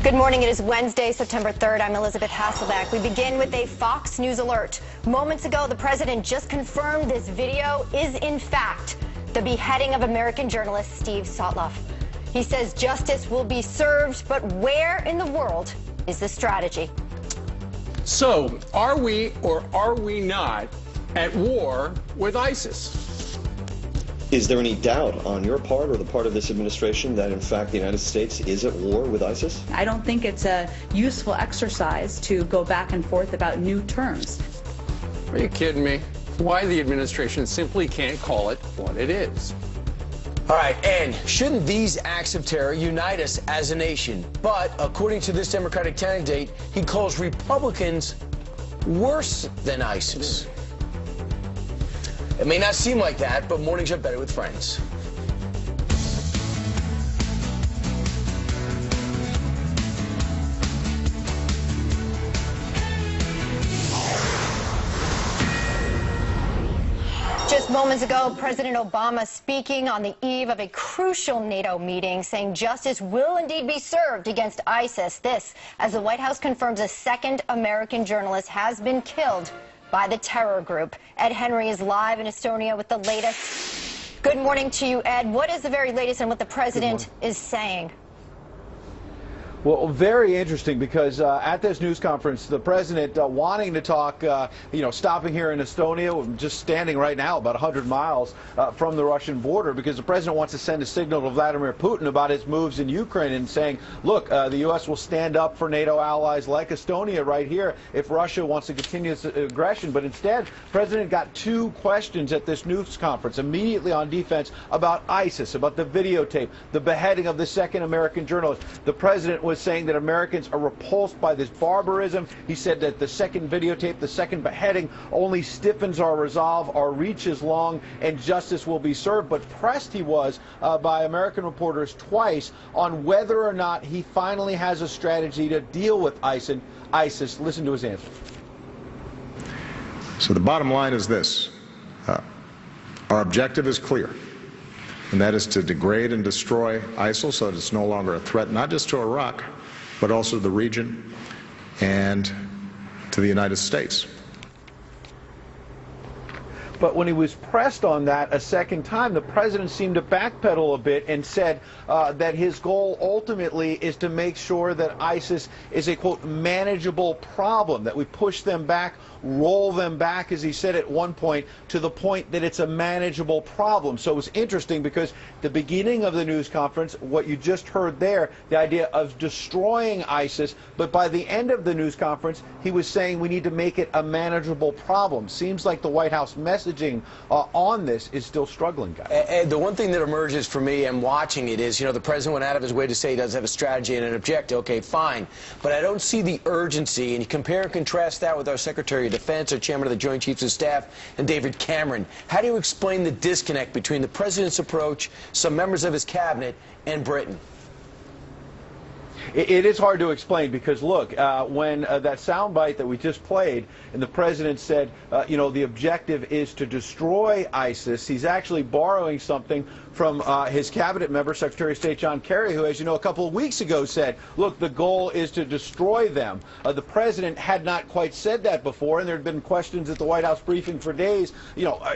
Good morning. It is Wednesday, September 3rd. I'm Elizabeth Hasselbeck. We begin with a Fox News alert. Moments ago, the president just confirmed this video is, in fact, the beheading of American journalist Steve Sotloff. He says justice will be served, but where in the world is the strategy? So, are we or are we not at war with ISIS? Is there any doubt on your part or the part of this administration that, in fact, the United States is at war with ISIS? I don't think it's a useful exercise to go back and forth about new terms. Are you kidding me? Why the administration simply can't call it what it is? All right, and shouldn't these acts of terror unite us as a nation? But according to this Democratic candidate, he calls Republicans worse than ISIS. It may not seem like that, but mornings are better with friends. Just moments ago, President Obama speaking on the eve of a crucial NATO meeting, saying justice will indeed be served against ISIS. This, as the White House confirms a second American journalist has been killed by the terror group. Ed Henry is live in Estonia with the latest. Good morning to you, Ed. What is the very latest and what the president is saying? Well, very interesting, because at this news conference, the president wanting to talk, stopping here in Estonia, just standing right now about 100 miles from the Russian border, because the president wants to send a signal to Vladimir Putin about his moves in Ukraine and saying, look, the U.S. will stand up for NATO allies like Estonia right here if Russia wants to continue its aggression. But instead, the president got two questions at this news conference immediately on defense about ISIS, about the videotape, the beheading of the second American journalist. The president was saying that Americans are repulsed by this barbarism. He said that the second videotape, the second beheading, only stiffens our resolve. Our reach is long, and justice will be served. But pressed he was by American reporters twice on whether or not he finally has a strategy to deal with ISIS. Listen to his answer. So the bottom line is this. Our objective is clear, and that is to degrade and destroy ISIL so that it's no longer a threat, not just to Iraq, but also to the region and to the United States. But when he was pressed on that a second time, the president seemed to backpedal a bit and said that his goal ultimately is to make sure that ISIS is a, quote, manageable problem, that we push them back, roll them back, as he said at one point, to the point that it's a manageable problem. So it was interesting because the beginning of the news conference, what you just heard there, the idea of destroying ISIS, but by the end of the news conference, he was saying we need to make it a manageable problem. Seems like the White House messaging on this is still struggling, guys. And the one thing that emerges for me and watching it is, the president went out of his way to say he does have a strategy and an objective. Okay, fine. But I don't see the urgency, and you compare and contrast that with our Secretary of Defense, our Chairman of the Joint Chiefs of Staff, and David Cameron. How do you explain the disconnect between the president's approach, some members of his cabinet, and Britain? It is hard to explain because, look, when that soundbite that we just played and the president said, the objective is to destroy ISIS, he's actually borrowing something from his cabinet member, Secretary of State John Kerry, who, as you know, a couple of weeks ago said, look, the goal is to destroy them. The president had not quite said that before, and there had been questions at the White House briefing for days,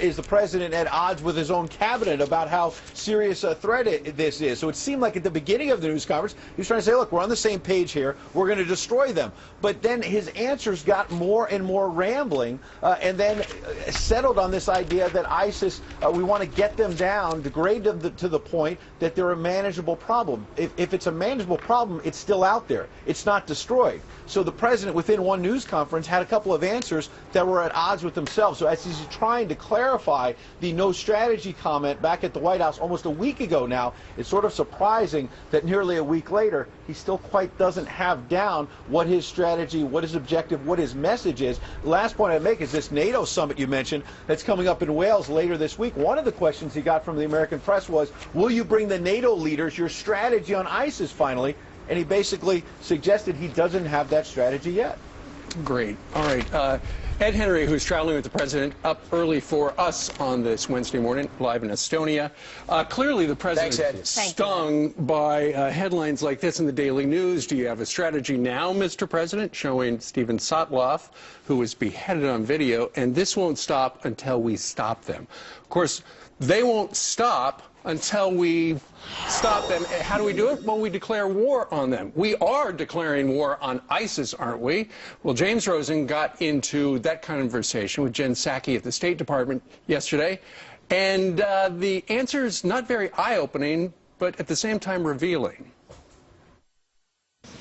is the president at odds with his own cabinet about how serious a threat this is? So it seemed like at the beginning of the news conference, he was trying to say, look, we're on the same page here, we're going to destroy them. But then his answers got more and more rambling, and then settled on this idea that ISIS, we want to get them down, degrade them to the point that they're a manageable problem. If it's a manageable problem, it's still out there. It's not destroyed. So the president, within one news conference, had a couple of answers that were at odds with themselves. So as he's trying to clarify the no strategy comment back at the White House almost a week ago now, it's sort of surprising that nearly a week later, he still quite doesn't have down what his strategy, what his objective, what his message is. Last point I'd make is this NATO summit you mentioned that's coming up in Wales later this week. One of the questions he got from the American press was, will you bring the NATO leaders your strategy on ISIS finally? And he basically suggested he doesn't have that strategy yet. Great. All right. Ed Henry, who's traveling with the president, up early for us on this Wednesday morning, live in Estonia. Clearly, the president is stung by headlines like this in the Daily News. Do you have a strategy now, Mr. President? Showing Steven Sotloff, who was beheaded on video, and this won't stop until we stop them. Of course, they won't stop until we stop them. How do we do it? Well, we declare war on them. We are declaring war on ISIS, aren't we? Well, James Rosen got into that conversation with Jen Psaki at the State Department yesterday, and the answer is not very eye-opening, but at the same time revealing.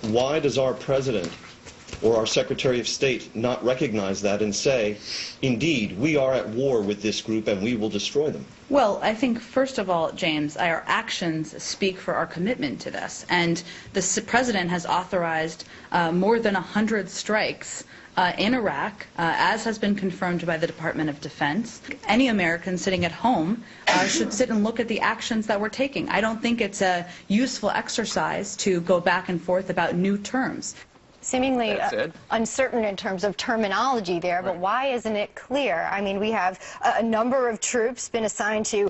Why does our president or our Secretary of State not recognize that and say, indeed, we are at war with this group and we will destroy them? Well, I think, first of all, James, our actions speak for our commitment to this. And the president has authorized more than 100 strikes in Iraq, as has been confirmed by the Department of Defense. Any American sitting at home should sit and look at the actions that we're taking. I don't think it's a useful exercise to go back and forth about new terms. Seemingly uncertain in terms of terminology there, but why isn't it clear? I mean, we have a number of troops been assigned to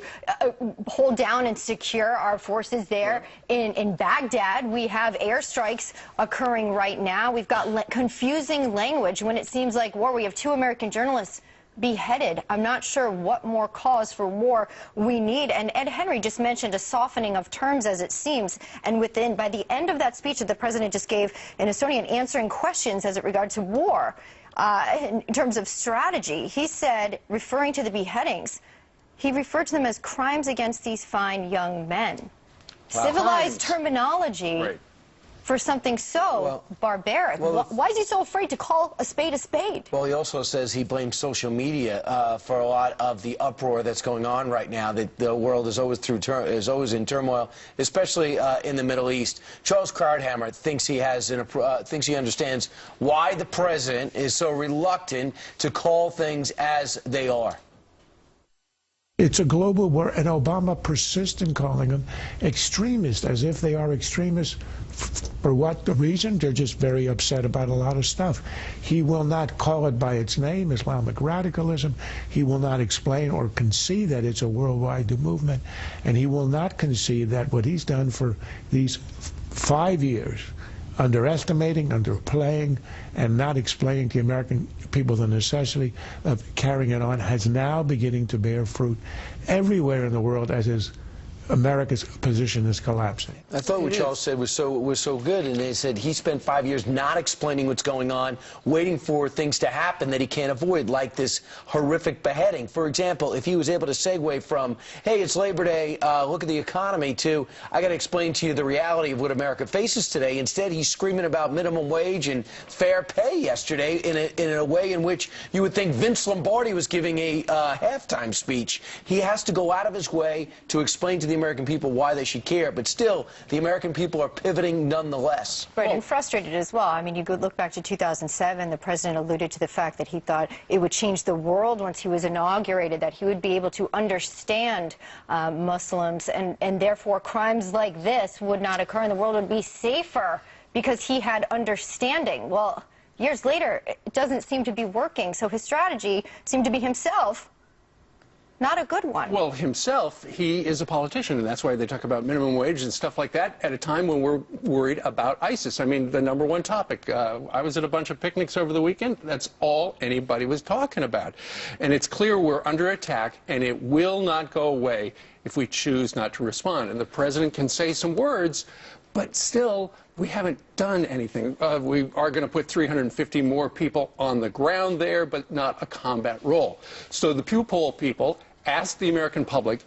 hold down and secure our forces there in Baghdad. We have airstrikes occurring right now. We've got confusing language when it seems like war. We have 2 American journalists beheaded. I'm not sure what more cause for war we need. And Ed Henry just mentioned a softening of terms, as it seems. And by the end of that speech that the president just gave in Estonia, answering questions as it regards to war, in terms of strategy, he said, referring to the beheadings, he referred to them as crimes against these fine young men. Wow. Civilized terminology. Right. For something so barbaric. Why is he so afraid to call a spade a spade? Well, he also says he blames social media for a lot of the uproar that's going on right now. That the world is always in turmoil, especially in the Middle East. Charles Krauthammer thinks he understands why the president is so reluctant to call things as they are. It's a global war, and Obama persists in calling them extremists, as if they are extremists. For what reason? They're just very upset about a lot of stuff. He will not call it by its name, Islamic radicalism. He will not explain or concede that it's a worldwide movement. And he will not concede that what he's done for these 5 years, underestimating, underplaying, and not explaining to the American people the necessity of carrying it on, has now beginning to bear fruit everywhere in the world as is America's position is collapsing. I thought what Charles said was so good, and they said he spent 5 years not explaining what's going on, waiting for things to happen that he can't avoid, like this horrific beheading. For example, if he was able to segue from, hey, it's Labor Day, look at the economy, to, I got to explain to you the reality of what America faces today. Instead, he's screaming about minimum wage and fair pay yesterday in a way in which you would think Vince Lombardi was giving a halftime speech. He has to go out of his way to explain to the American people why they should care, but still, the American people are pivoting nonetheless. Right, and frustrated as well. I mean, you could look back to 2007. The president alluded to the fact that he thought it would change the world once he was inaugurated, that he would be able to understand Muslims, and therefore crimes like this would not occur, and the world would be safer because he had understanding. Well, years later, it doesn't seem to be working, so his strategy seemed to be himself not a good one. Well, himself, he is a politician, and that's why they talk about minimum wage and stuff like that at a time when we're worried about ISIS. I mean, the #1 topic. I was at a bunch of picnics over the weekend. That's all anybody was talking about. And it's clear we're under attack, and it will not go away if we choose not to respond. And the president can say some words, but still, we haven't done anything. We are going to put 350 more people on the ground there, but not a combat role. So the Pew poll people asked the American public,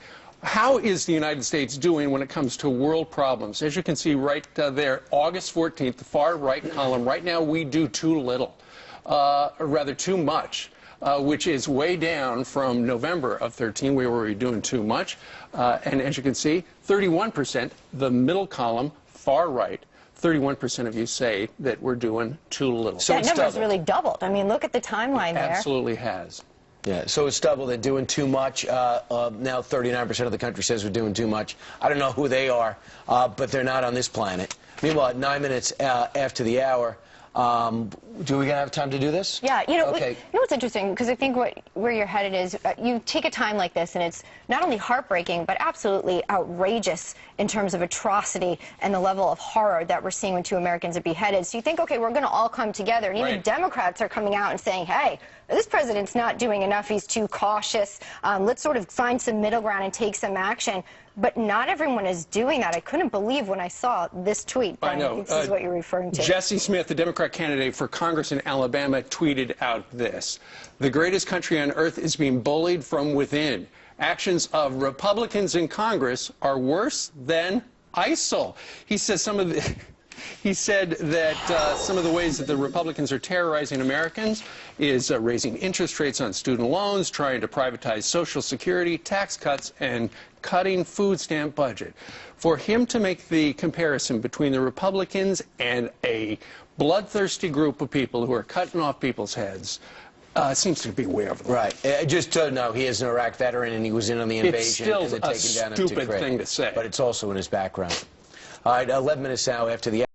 how is the United States doing when it comes to world problems? As you can see right there, August 14th, the far right column, right now we do too little, or rather too much. Which is way down from November of 13, where we were doing too much. And as you can see, 31%, the middle column, far right, 31% of you say that we're doing too little. So that number's really doubled. I mean, look at the timeline there. Absolutely has. Yeah, so it's doubled. They're doing too much. Now 39% of the country says we're doing too much. I don't know who they are, but they're not on this planet. Meanwhile, at 9 minutes after the hour, Do we have time to do this? Yeah, you know, okay. you know what's interesting, because I think where you're headed is you take a time like this, and it's not only heartbreaking, but absolutely outrageous in terms of atrocity and the level of horror that we're seeing when 2 Americans are beheaded. So you think, okay, we're going to all come together, and even Democrats are coming out and saying, hey, this president's not doing enough, he's too cautious, let's sort of find some middle ground and take some action. But not everyone is doing that. I couldn't believe when I saw this tweet. I know. This is what you're referring to. Jesse Smith, the Democrat candidate for Congress in Alabama, tweeted out this: "The greatest country on earth is being bullied from within. Actions of Republicans in Congress are worse than ISIL." He says He said that some of the ways that the Republicans are terrorizing Americans is raising interest rates on student loans, trying to privatize Social Security, tax cuts, and cutting food stamp budget. For him to make the comparison between the Republicans and a bloodthirsty group of people who are cutting off people's heads seems to be way over the line. Right. Just to know, he is an Iraq veteran and he was in on the invasion. It's still and a stupid thing to say. But it's also in his background. All right, 11 minutes now after the